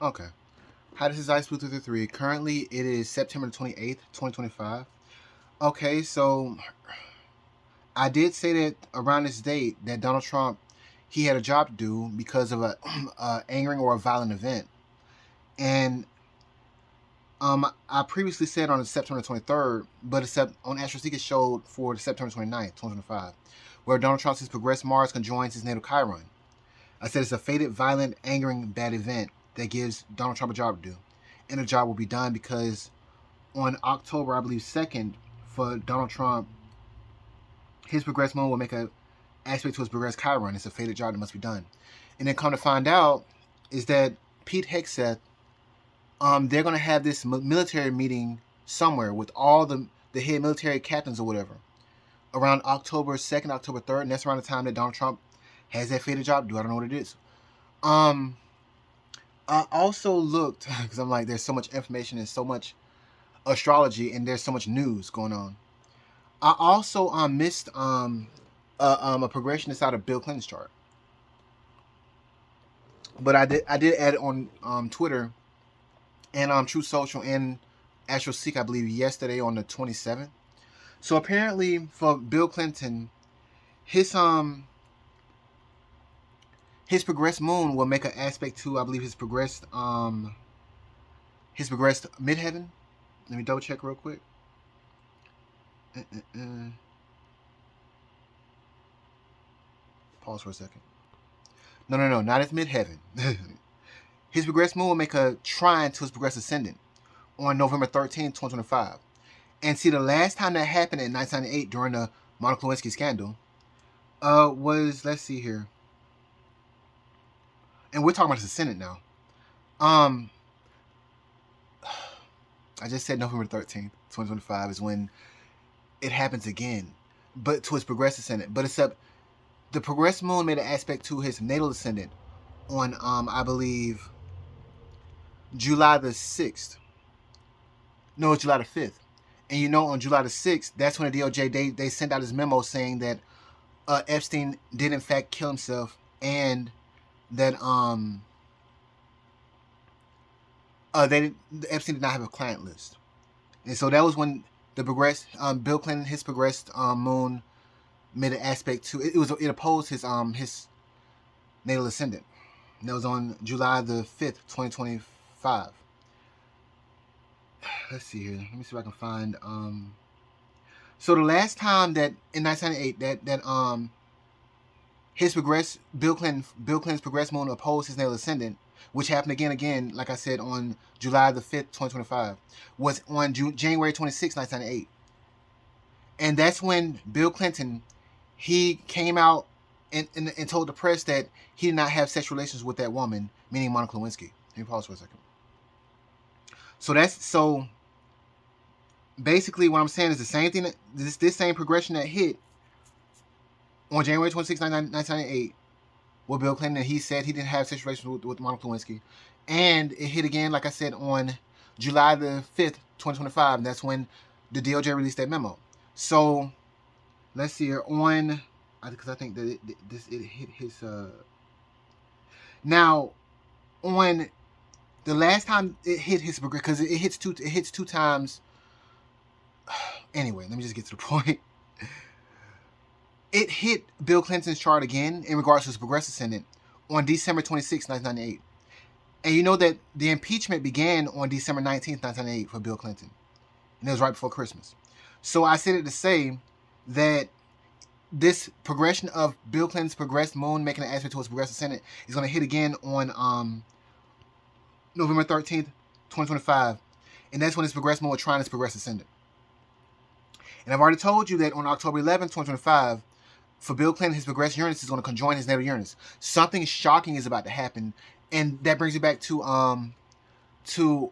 Okay. Hi, this is Ice Blue 333. Currently, it is September 28th, 2025. Okay, so I did say that around this date that Donald Trump, he had a job to do because of a angering or a violent event. And I previously said on September 23rd, but it's on Astrology it showed for September 29th, 2025, where Donald Trump says progressed Mars conjoins his natal Chiron. I said it's a fated, violent, angering, bad event that gives Donald Trump a job to do. And the job will be done because on October, I believe, 2nd, for Donald Trump, his progressed moon will make a aspect to his progressed Chiron. It's a fated job that must be done. And then come to find out is that Pete Hegseth, they're going to have this military meeting somewhere with all the head military captains or whatever around October 2nd, October 3rd. And that's around the time that Donald Trump has that fated job to do. I don't know what it is. I also looked because I'm like, there's so much information and so much astrology, and there's so much news going on. I also missed a progression inside of Bill Clinton's chart, but I did add it on Twitter and True Social and Astro Seek, I believe, yesterday on the 27th. So apparently for Bill Clinton, his progressed moon will make an aspect to, I believe, his progressed midheaven. Let me double check real quick. Pause for a second. No, not his midheaven. His progressed moon will make a trine to his progressed ascendant on November 13th, 2025. And see, the last time that happened in 1998 during the Monica Lewinsky scandal was, let's see here. And we're talking about his ascendant now. I just said November 13th, 2025 is when it happens again, but to his progressed ascendant. But except the progressed moon made an aspect to his natal ascendant on, I believe, July the 6th. No, it's July the 5th. And you know, on July the 6th, that's when the DOJ, they sent out his memo saying that Epstein did in fact kill himself, and that Epstein did not have a client list. And so that was when the progressed Bill Clinton, his progressed moon made an aspect to it opposed his natal ascendant. And that was on July the 5th, 2025. Let's see here. Let me see if I can find so the last time that in 1998 that his Bill Clinton's progressed moon opposed his natal ascendant, which happened again, like I said, on July the 5th, 2025, was on January 26th, 1998. And that's when Bill Clinton, he came out and told the press that he did not have sexual relations with that woman, meaning Monica Lewinsky. Let me pause for a second. So basically what I'm saying is the same thing, that this same progression that hit on January 26, 1998 with Bill Clinton, and he said he didn't have sexual relations with Monica Lewinsky. And it hit again, like I said, on July the 5th, 2025, and that's when the DOJ released that memo. So let's see here because I think that it hit his now on the last time it hit his, because it hits two times. Anyway, let me just get to the point. It hit Bill Clinton's chart again in regards to his progressive ascendant on December 26, 1998. And you know that the impeachment began on December 19th, 1998 for Bill Clinton. And it was right before Christmas. So I said it to say that this progression of Bill Clinton's progressed moon making an aspect to his progressive ascendant is going to hit again on November 13th, 2025. And that's when his progressed moon will trine his progressive ascendant. And I've already told you that on October 11th, 2025, for Bill Clinton, his progressed Uranus is going to conjoin his natal Uranus. Something shocking is about to happen, and that brings me back to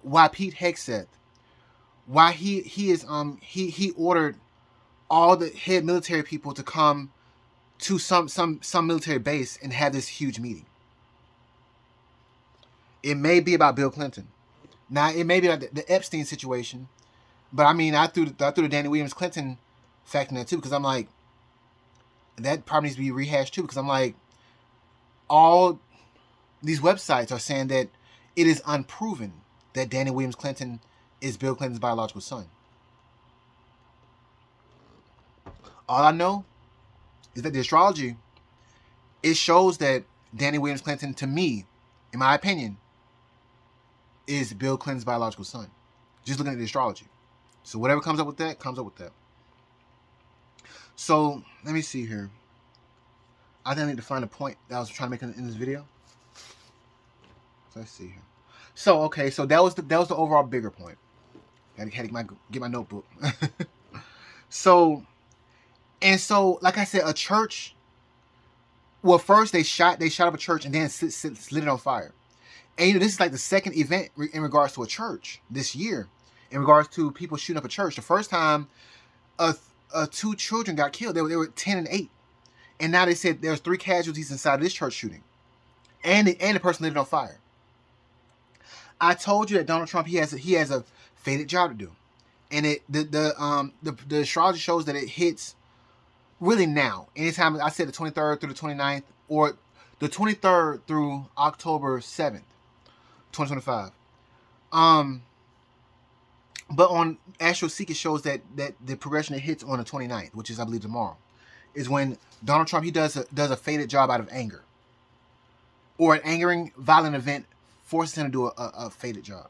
why Pete Hegseth, why he ordered all the head military people to come to some military base and have this huge meeting. It may be about Bill Clinton. Now it may be about the Epstein situation, but I mean I threw the Danny Williams Clinton fact in there too, because I'm like, that probably needs to be rehashed too, because I'm like, all these websites are saying that it is unproven that Danny Williams Clinton is Bill Clinton's biological son. All I know is that the astrology, it shows that Danny Williams Clinton, to me, in my opinion, is Bill Clinton's biological son. Just looking at the astrology. So whatever comes up with that, comes up with that. So let me see here. I think I need to find a point that I was trying to make in this video. So let's see here. So okay, so that was the overall bigger point. Had to get my notebook. So like I said, a church. Well, first they shot up a church and then lit it on fire. And this is like the second event in regards to a church this year, in regards to people shooting up a church. The first time, two children got killed. They were 10 and 8, and now they said there's 3 casualties inside of this church shooting, and the person lit it on fire. I told you that Donald Trump, he has a fated job to do, and the astrology shows that it hits really now. Anytime, I said the 23rd through the 29th, or the 23rd through October 7th, 2025. But on Astrology, it shows that the progression it hits on the 29th, which is, I believe, tomorrow, is when Donald Trump, he does a fated job out of anger, or an angering, violent event forces him to do a fated job.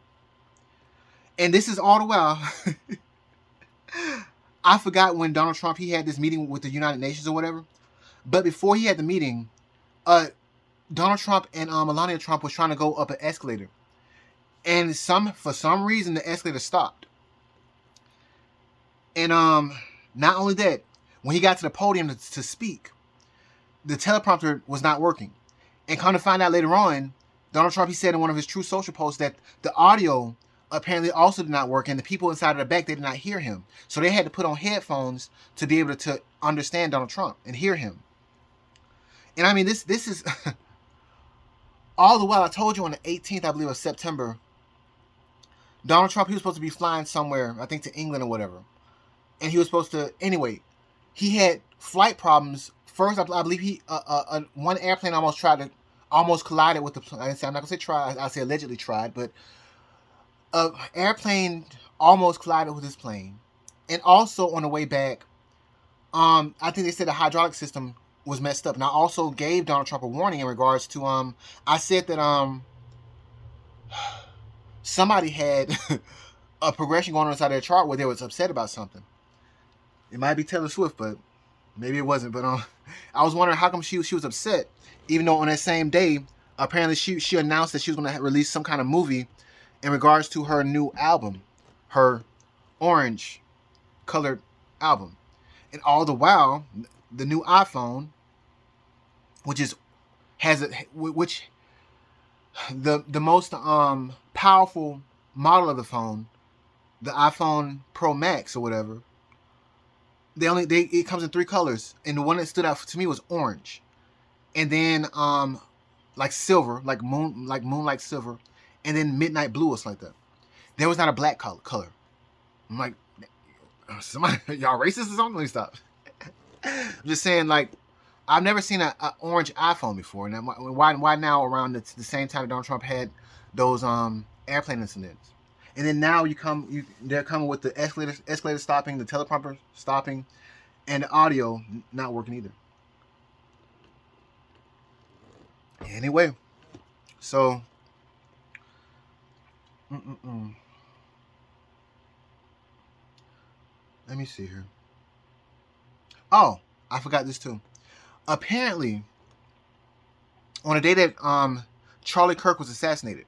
And this is all the while. I forgot when Donald Trump, he had this meeting with the United Nations or whatever. But before he had the meeting, Donald Trump and Melania Trump was trying to go up an escalator, and for some reason the escalator stopped. And not only that, when he got to the podium to speak, the teleprompter was not working. And come to find out later on, Donald Trump, he said in one of his True Social posts that the audio apparently also did not work, and the people inside of the back, they did not hear him. So they had to put on headphones to be able to understand Donald Trump and hear him. And I mean, this is all the while. I told you on the 18th, I believe, of September, Donald Trump, he was supposed to be flying somewhere, I think to England or whatever. And he was supposed to, anyway, he had flight problems. First, I believe one airplane almost collided with the plane. I'm not going to say tried, I say allegedly tried, but an airplane almost collided with his plane. And also on the way back, I think they said the hydraulic system was messed up. And I also gave Donald Trump a warning in regards to, I said that somebody had a progression going on inside their chart where they was upset about something. It might be Taylor Swift, but maybe it wasn't. But I was wondering how come she was upset, even though on that same day, apparently she announced that she was going to release some kind of movie in regards to her new album, her orange colored album. And all the while, the new iPhone, which the most powerful model of the phone, the iPhone Pro Max or whatever, it comes in 3 colors, and the one that stood out to me was orange, and then like silver, like moonlight silver, and then midnight blue or something like that. There was not a black color. I'm like, somebody, y'all racist or something? Let me stop. I'm just saying, like, I've never seen an orange iPhone before. And why now around the same time Donald Trump had those airplane incidents? And then now they're coming with the escalator stopping, the teleprompter stopping, and the audio not working either. Anyway, so let me see here. Oh, I forgot this too. Apparently, on the day that Charlie Kirk was assassinated,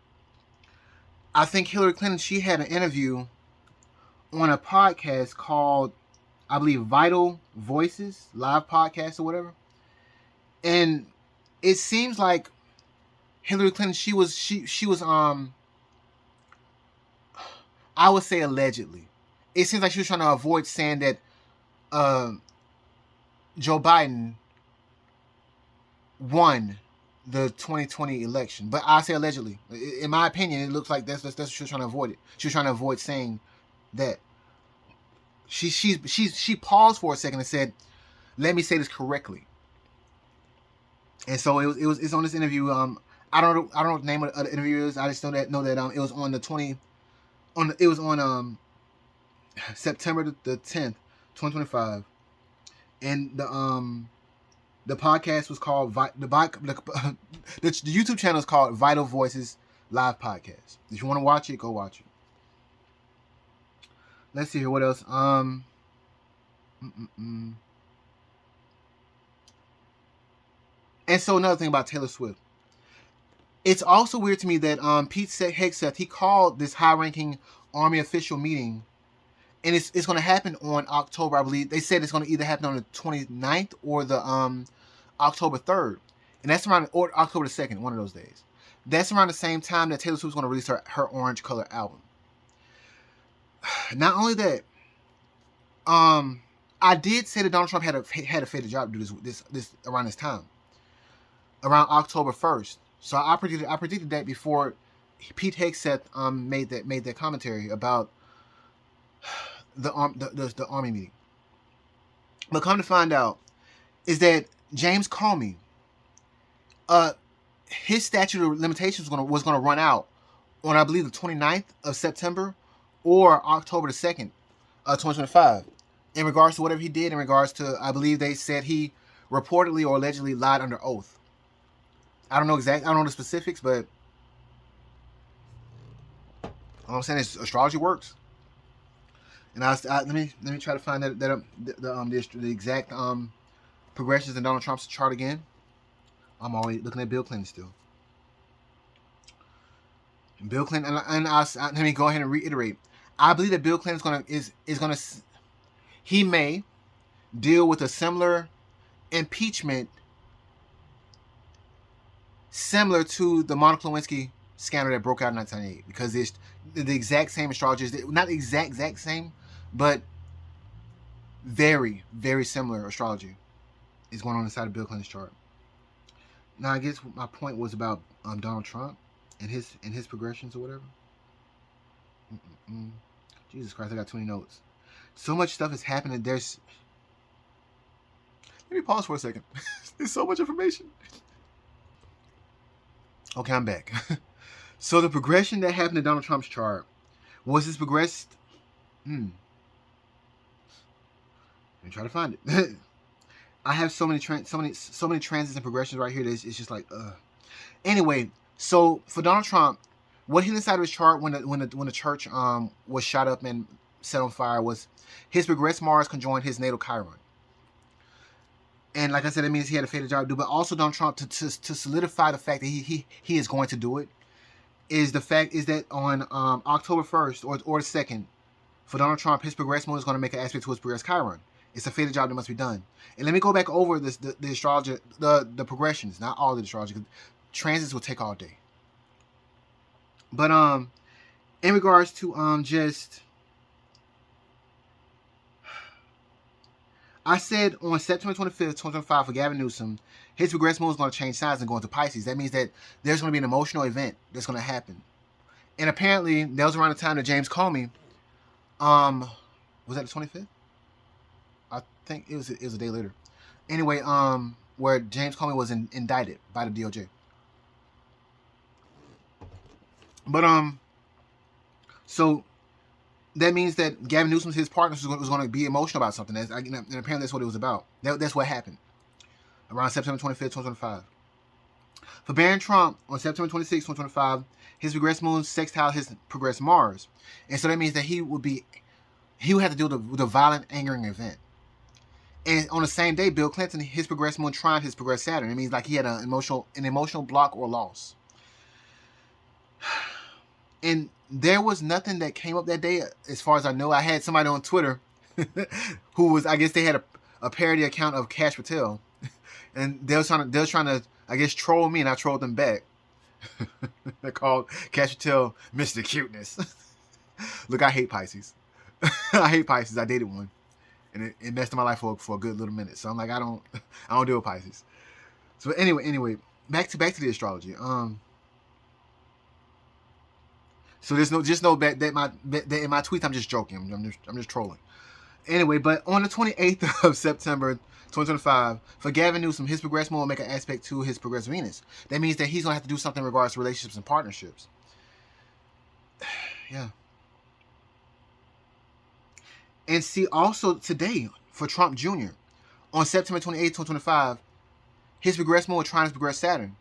I think Hillary Clinton, she had an interview on a podcast called, I believe, Vital Voices, live podcast or whatever. And it seems like Hillary Clinton, she was I would say allegedly. It seems like she was trying to avoid saying that Joe Biden won the 2020 election. But I say allegedly. In my opinion, it looks like that's what she was trying to avoid. She was trying to avoid saying that. She paused for a second and said, "Let me say this correctly." And so it's on this interview. I don't know what the name of the interview is. I just know that it was on the 20 on the, it was on September the 10th, 2025, and the podcast was called the YouTube channel is called Vital Voices Live Podcast. If you want to watch it, go watch it. Let's see here. What else? And so another thing about Taylor Swift. It's also weird to me that Pete Hegseth, he called this high-ranking Army official meeting, and it's going to happen on October, I believe. They said it's going to either happen on the 29th or the October 3rd. And that's around, or October the 2nd, one of those days. That's around the same time that Taylor Swift's going to release her Orange Color album. Not only that, I did say that Donald Trump had a fated job to do this around this time, around October 1st. So I predicted that before Pete Hegseth made that commentary about the army meeting. But come to find out, is that James Comey, his statute of limitations was gonna run out on, I believe, the 29th of September or October the 2nd, 2025. In regards to whatever he did, in regards to, I believe they said he reportedly or allegedly lied under oath. I don't know the specifics, but all I'm saying is astrology works. And let me try to find the exact progressions in Donald Trump's chart again. I'm always looking at Bill Clinton still. And Bill Clinton, and let me go ahead and reiterate. I believe that Bill Clinton is gonna he may deal with a similar impeachment, similar to the Monica Lewinsky scandal that broke out in 1998, because it's the exact same astrologers, not the exact same, but very, very similar astrology is going on inside of Bill Clinton's chart. Now, I guess my point was about Donald Trump and his progressions or whatever. Jesus Christ, I got 20 notes. So much stuff is happening. Let me pause for a second. There's so much information. Okay, I'm back. So the progression that happened in Donald Trump's chart was this progressed. Let me try to find it. I have so many transits and progressions right here that it's just like, Anyway, so for Donald Trump, what hit inside of his chart when the church was shot up and set on fire was his progressed Mars conjoined his natal Chiron. And like I said, it means he had a fated job to do. But also Donald Trump, to solidify the fact that he is going to do it, is that on October 1st or the 2nd, for Donald Trump, his progressed moon is going to make an aspect to his progressed Chiron. It's a fated job that must be done. And let me go back over the astrology, the progressions, not all the astrology, because transits will take all day. But in regards to just, I said on September 25th, 2025 for Gavin Newsom, his progressed moon is going to change signs and go into Pisces. That means that there's going to be an emotional event that's going to happen. And apparently, that was around the time that James Comey, was that the 25th? I think it was a day later. Anyway, where James Comey was indicted by the DOJ. But so that means that Gavin Newsom, his partner, was going to be emotional about something. And apparently that's what it was about. That's what happened around September 25th, 2025. For Barron Trump, on September 26th, 2025, his progressed moon sextile his progressed Mars. And so that means that he would have to deal with a violent, angering event. And on the same day, Bill Clinton, his progressed moon trined his progressed Saturn. It means like he had an emotional block or loss. And there was nothing that came up that day, as far as I know. I had somebody on Twitter who was, I guess they had a parody account of Kash Patel, and they was trying to, I guess, troll me, and I trolled them back. They called Kash Patel Mr. Cuteness. Look, I hate Pisces. I hate Pisces. I dated one, and it messed up my life for a good little minute. So I'm like, I don't deal with Pisces. So anyway, back to the astrology. So there's no that in my tweets I'm just joking. I'm just trolling. Anyway, but on the 28th of September 2025, for Gavin Newsom, his progressed moon will make an aspect to his progressed Venus. That means that he's going to have to do something in regards to relationships and partnerships. Yeah. And see, also today, for Trump Jr., on September 28th, 2025, his progressed moon will trine his progressed Saturn.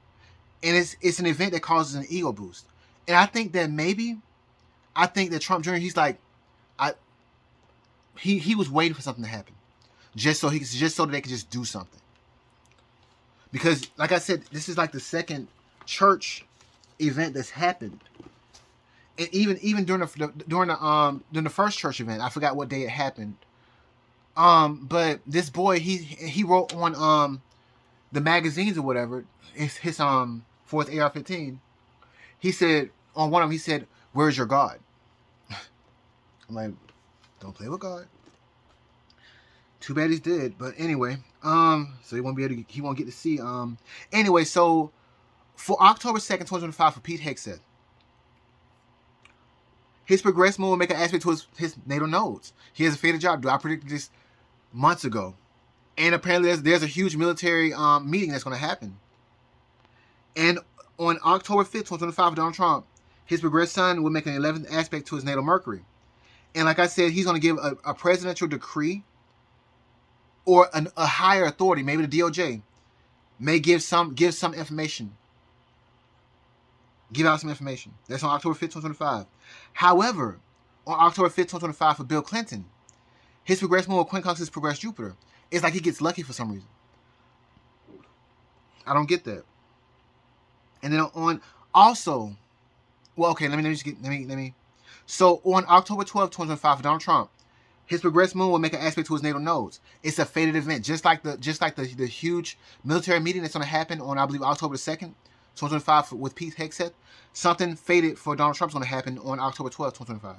And it's an event that causes an ego boost. And I think that Trump Jr., he's like, he was waiting for something to happen. Just so that they could just do something. Because, like I said, this is like the second church event that's happened. And even during the first church event, I forgot what day it happened. But this boy, he wrote on the magazines or whatever, his fourth AR-15. He said on one of them, he said, "Where's your God?" I'm like, don't play with God. Too bad he's dead. But anyway, so he won't get to see. Anyway, so for October 2nd, 2025, for Pete Hegseth, his progressed moon will make an aspect to his natal nodes. He has a fated job. I predicted this months ago. And apparently there's a huge military meeting that's going to happen. And on October 5th, 2025, Donald Trump, his progressed sun will make an 11th aspect to his natal Mercury. And like I said, he's going to give a presidential decree or a higher authority, maybe the DOJ, may give some information. Give out some information. That's on October 5th, 2025. However, on October 5th, 2025, for Bill Clinton, his progressed moon will quincunx his progressed Jupiter. It's like he gets lucky for some reason. I don't get that. And then on also, well, okay, let me. So on October 12th, 2025, for Donald Trump, his progressed moon will make an aspect to his natal nodes. It's a fated event, just like the huge military meeting that's going to happen on, I believe, October 2nd, 2025, with Pete Hegseth. Something fated for Donald Trump's going to happen on October 12th, 2025.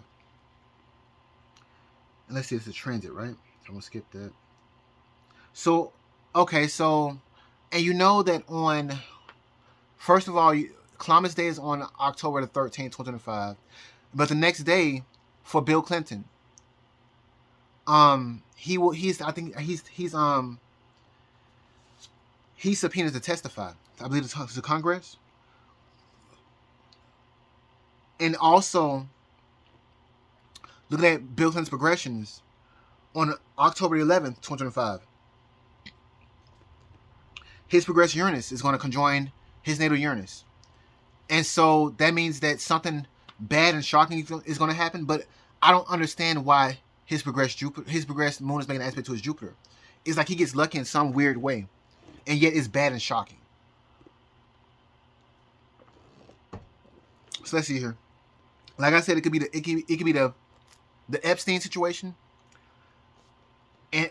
And let's see, it's a transit, right? So I'm going to skip that. So, okay, so, and you know that on, first of all, Columbus Day is on October the 13th, 2025. But the next day, for Bill Clinton, he's subpoenaed to testify. I believe it's the Congress. And also, looking at Bill Clinton's progressions, on October 11th, 2025, his progressed Uranus is going to conjoin his natal Uranus. And so that means that something bad and shocking is going to happen, but I don't understand why his progressed moon is making an aspect to his Jupiter. It's like he gets lucky in some weird way, and yet it's bad and shocking. So let's see here. Like I said, it could be the Epstein situation,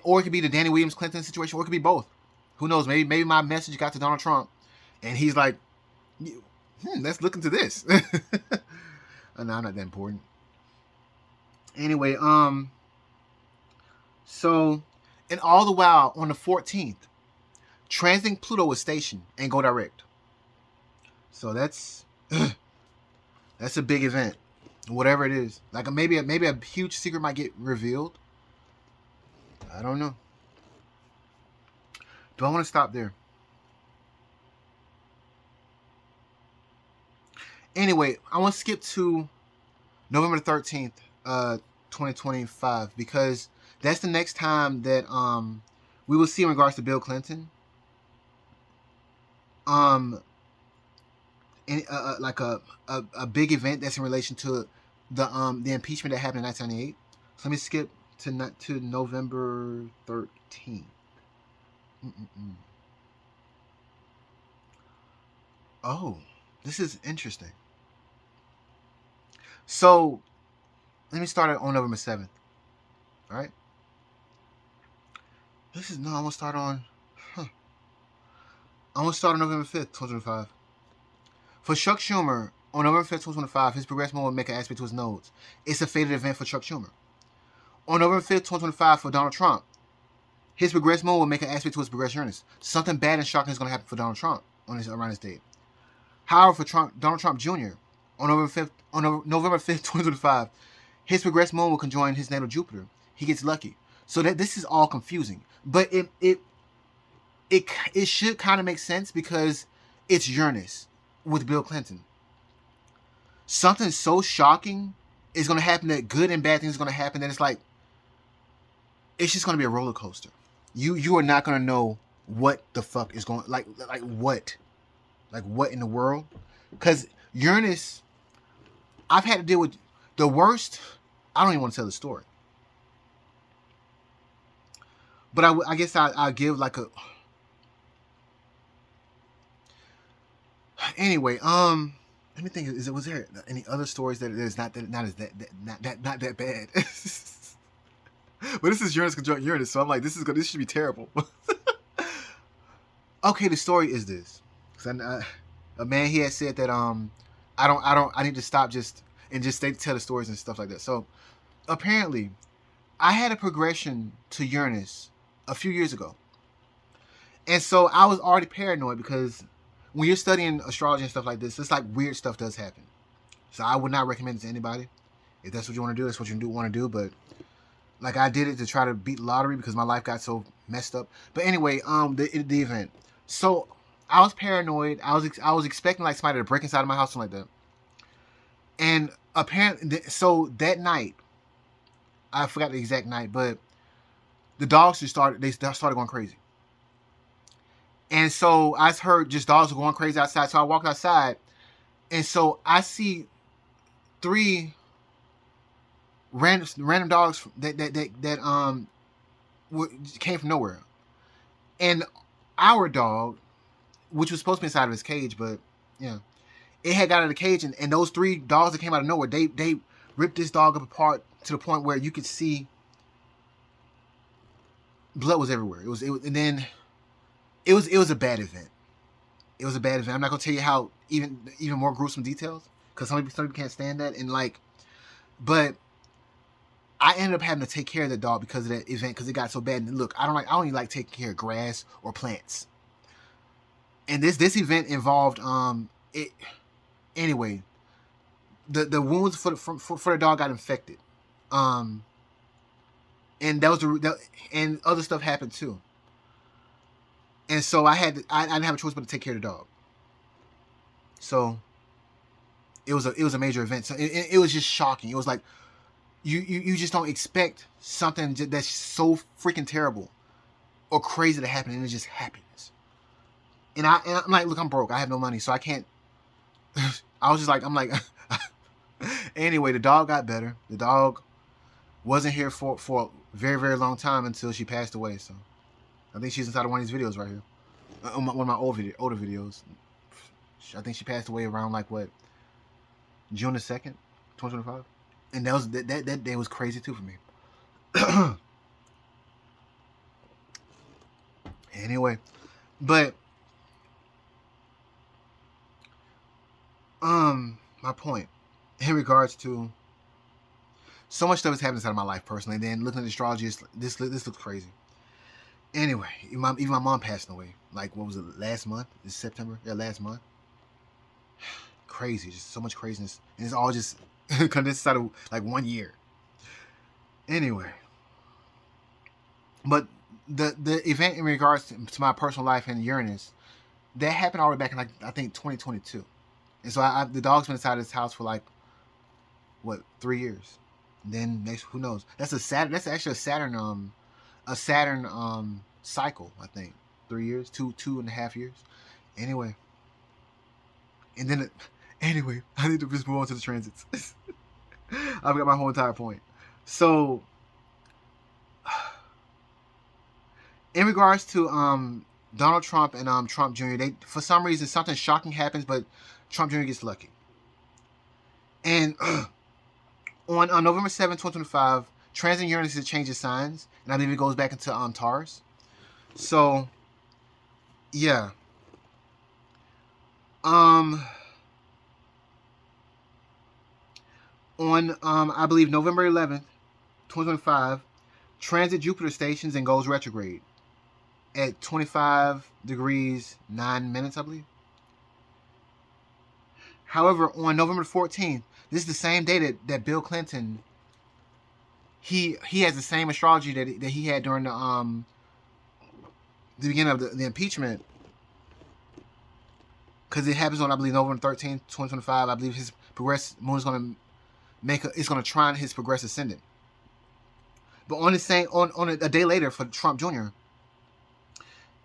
or it could be the Danny Williams Clinton situation, or it could be both. Who knows? Maybe my message got to Donald Trump, and he's like, let's look into this. No, I'm not that important. Anyway, so, and all the while, on the 14th, transiting Pluto was stationed and go direct. So that's a big event, whatever it is. Like maybe a huge secret might get revealed. I don't know. Do I want to stop there? Anyway, I want to skip to November 13th, 2025, because that's the next time that we will see in regards to Bill Clinton. Like a big event that's in relation to the impeachment that happened in 1998. So let me skip to November 13th. Oh, this is interesting. So let me start on November 7th. All right. I'm gonna start on. I'm gonna start on November 5th, 2025. For Chuck Schumer, on November 5th, 2025, his progressed moon will make an aspect to his nodes. It's a fated event for Chuck Schumer. On November 5th, 2025, for Donald Trump, his progressed moon will make an aspect to his progressed Uranus. Something bad and shocking is going to happen for Donald Trump around this date. However, for Donald Trump Jr., on November 5th, 2025, his progressed moon will conjoin his natal Jupiter. He gets lucky. So that this is all confusing. But it should kind of make sense because it's Uranus with Bill Clinton. Something so shocking is going to happen, that good and bad things are going to happen, that it's like, it's just going to be a roller coaster. You are not going to know what the fuck is going, like what in the world, because Uranus, I've had to deal with the worst. I don't even want to tell the story, but I guess I'll give like a, anyway. Let me think. Was there any other stories that is not that bad? But this is Uranus conjunct Uranus, so I'm like, this should be terrible. Okay, the story is this. A man, he had said that I need to stop just tell the stories and stuff like that. So apparently, I had a progression to Uranus a few years ago, and so I was already paranoid because when you're studying astrology and stuff like this, it's like weird stuff does happen. So I would not recommend it to anybody. If that's what you want to do, that's what you want to do. But like, I did it to try to beat the lottery because my life got so messed up. But anyway, the event. So I was paranoid. I was expecting like somebody to break inside of my house, something like that. And apparently, so that night, I forgot the exact night, but the dogs just started going crazy. And so I heard just dogs going crazy outside. So I walked outside, and so I see 3 random dogs that came from nowhere. And our dog, which was supposed to be inside of his cage, but yeah, it had got out of the cage, and those 3 dogs that came out of nowhere, they ripped this dog up apart to the point where you could see blood was everywhere. It was, and then it was a bad event. It was a bad event. I'm not gonna tell you how even more gruesome details, because some people can't stand that, and like, but I ended up having to take care of the dog because of that event, because it got so bad. And look, I don't even like taking care of grass or plants. And this event involved it anyway. The wounds for the dog got infected, and and other stuff happened too. And so I didn't have a choice but to take care of the dog. So it was a major event. So it was just shocking. It was like, you just don't expect something that's so freaking terrible or crazy to happen, and it just happens. And I'm like, look, I'm broke. I have no money, so I can't. I was just like, I'm like. Anyway, the dog got better. The dog wasn't here for a very, very long time until she passed away. So I think she's inside of one of these videos right here. One of my older videos. I think she passed away around like what, June the 2nd, 2025. And that day was crazy too for me. Anyway, but my point in regards to so much stuff is happening inside of my life personally. And then looking at astrology, this looks crazy. Anyway, even my mom passing away. Like, what was it, last month? It's September? Yeah, last month. Crazy, just so much craziness. And it's all just condensed inside of like 1 year. Anyway. But the event in regards to my personal life and Uranus, that happened all the way back in, like, I think 2022. And so the dog's been inside this house for like, what, 3 years. And then next, who knows? That's actually a Saturn cycle, I think. 3 years, 2.5 years. Anyway. And then anyway, I need to just move on to the transits. I've got my whole entire point. So in regards to Donald Trump and Trump Jr., they, for some reason, something shocking happens, but Trump Jr. gets lucky. And on November 7, 2025, transit Uranus changes signs, and I believe it goes back into Taurus. So yeah. On I believe November 11th, 2025, transit Jupiter stations and goes retrograde at 25 degrees 9 minutes, I believe. However, on November 14th, this is the same day that Bill Clinton he has the same astrology that he had during the beginning of the impeachment, because it happens on, I believe, November 13th, 2025. I believe his progress moon is going to it's going to trine his progress ascendant. But on the same on a day later for Trump Jr.,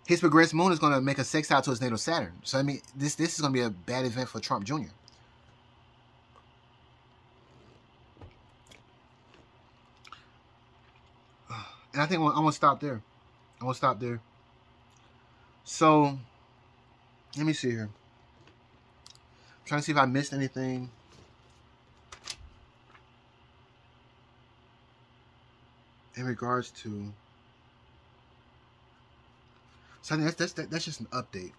his progressed moon is going to make a sextile to his natal Saturn. So I mean, this is going to be a bad event for Trump Jr. And I think I'm going to stop there. I'm going to stop there. So let me see here. I'm trying to see if I missed anything. In regards to, so I think that's just an update.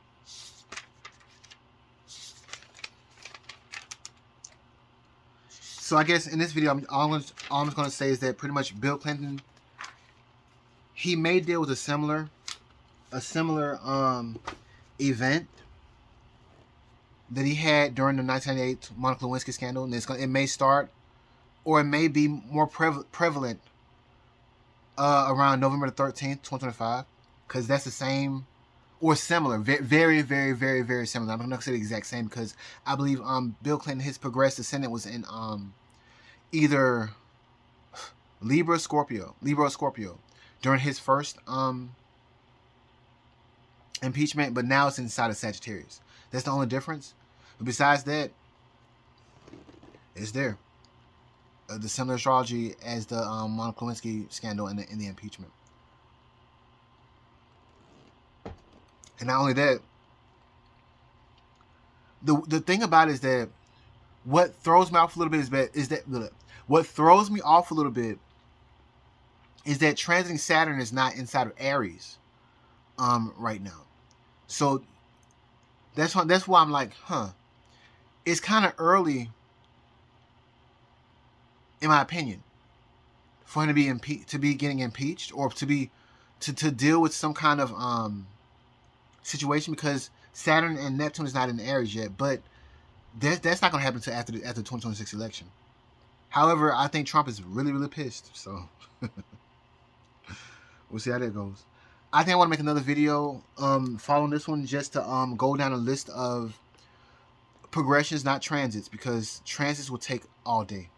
So I guess in this video, all I'm going to say is that pretty much Bill Clinton, he may deal with a similar event that he had during the 1998 Monica Lewinsky scandal, and it may start, or it may be more prevalent around November the 13th, 2025, because that's the same or similar, very, very, very, very similar. I'm not going to say the exact same because I believe Bill Clinton, his progressed ascendant was in either Libra or Scorpio during his first impeachment, but now it's inside of Sagittarius. That's the only difference. But besides that, it's there. The similar astrology as the Monica Lewinsky scandal in the impeachment. And not only that, the thing about it is that what throws me off a little bit is that transiting Saturn is not inside of Aries right now. So that's why I'm like, it's kind of early, in my opinion, for him to be getting impeached, or to deal with some kind of situation, because Saturn and Neptune is not in Aries yet. But that's not going to happen until after the 2026 election. However, I think Trump is really, really pissed. So we'll see how that goes. I think I want to make another video following this one, just to go down a list of progressions, not transits, because transits will take all day.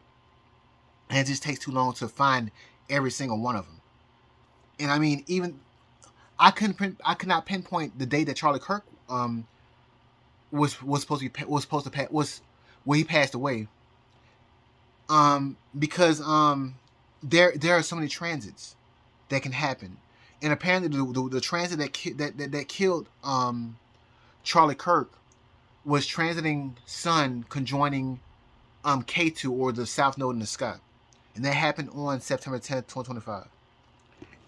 And it just takes too long to find every single one of them. And I mean, even I could not pinpoint the day that Charlie Kirk was supposed to pass, when he passed away. Because there are so many transits that can happen, and apparently the transit that killed Charlie Kirk was transiting Sun conjoining K2, or the South Node in the sky, and that happened on September 10th, 2025.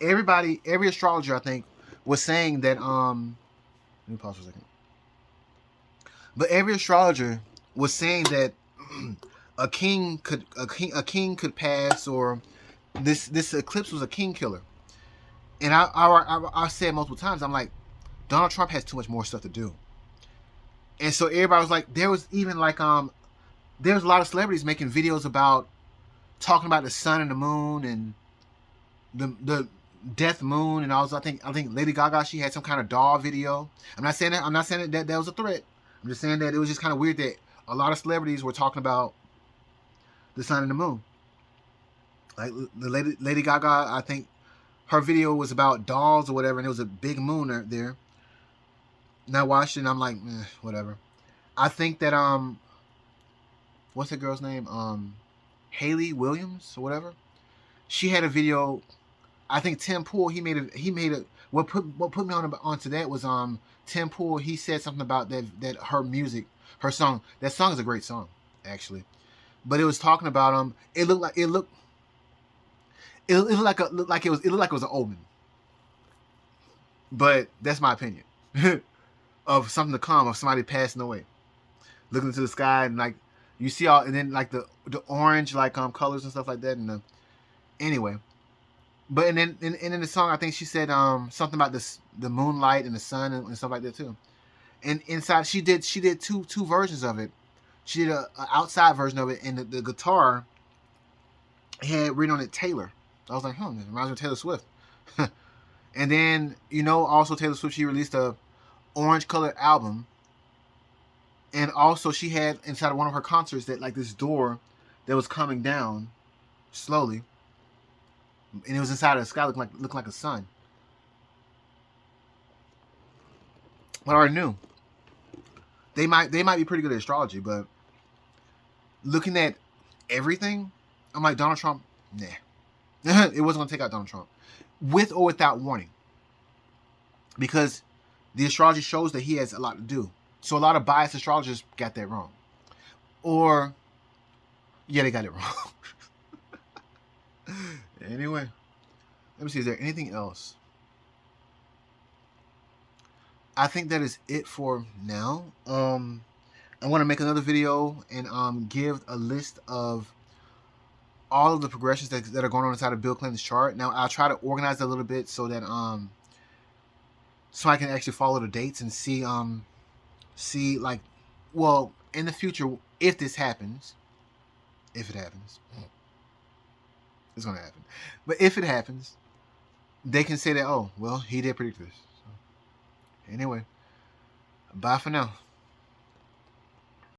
Every astrologer, I think, was saying that let me pause for a second. But every astrologer was saying that a king could pass, or this eclipse was a king killer. And I said multiple times, I'm like, Donald Trump has too much more stuff to do. And so everybody was like, there was even like there was a lot of celebrities making videos about talking about the sun and the moon and the death moon and all. I think Lady Gaga, she had some kind of doll video. I'm not saying that was a threat. I'm just saying that it was just kind of weird that a lot of celebrities were talking about the sun and the moon. Like the Lady Gaga, I think her video was about dolls or whatever, and it was a big moon there. And I watched it, and I'm like, whatever. I think that what's that girl's name? Haley Williams or whatever. She had a video. I think Tim Pool, he made a what put me onto that was Tim Pool. He said something about that her music, her song. That song is a great song, actually. But it was talking about it looked like it was an omen. But that's my opinion of something to come, of somebody passing away. Looking into the sky, and like you see all, and then like the orange like colors and stuff like that. And anyway, but and then in the song, I think she said something about the moonlight and the sun and stuff like that too. And inside, she did two versions of it. She did a outside version of it, and the guitar had written on it Taylor. I was like, it reminds me of Taylor Swift. And then, also Taylor Swift, she released a orange colored album. And also she had inside of one of her concerts that like this door that was coming down slowly. And it was inside of the sky, looking like a sun. But I already knew. They might be pretty good at astrology, but looking at everything, I'm like, Donald Trump, nah. It wasn't going to take out Donald Trump. With or without warning. Because the astrology shows that he has a lot to do. So a lot of biased astrologers got that wrong. Or, yeah, they got it wrong. Anyway, let me see, is there anything else? I think that is it for now. I want to make another video and give a list of all of the progressions that are going on inside of Bill Clinton's chart. Now I'll try to organize it a little bit so that so I can actually follow the dates and see like, well, in the future, if this happens, if it happens, it's gonna happen. But if it happens, they can say that, oh, well, he did predict this. So, anyway, bye for now.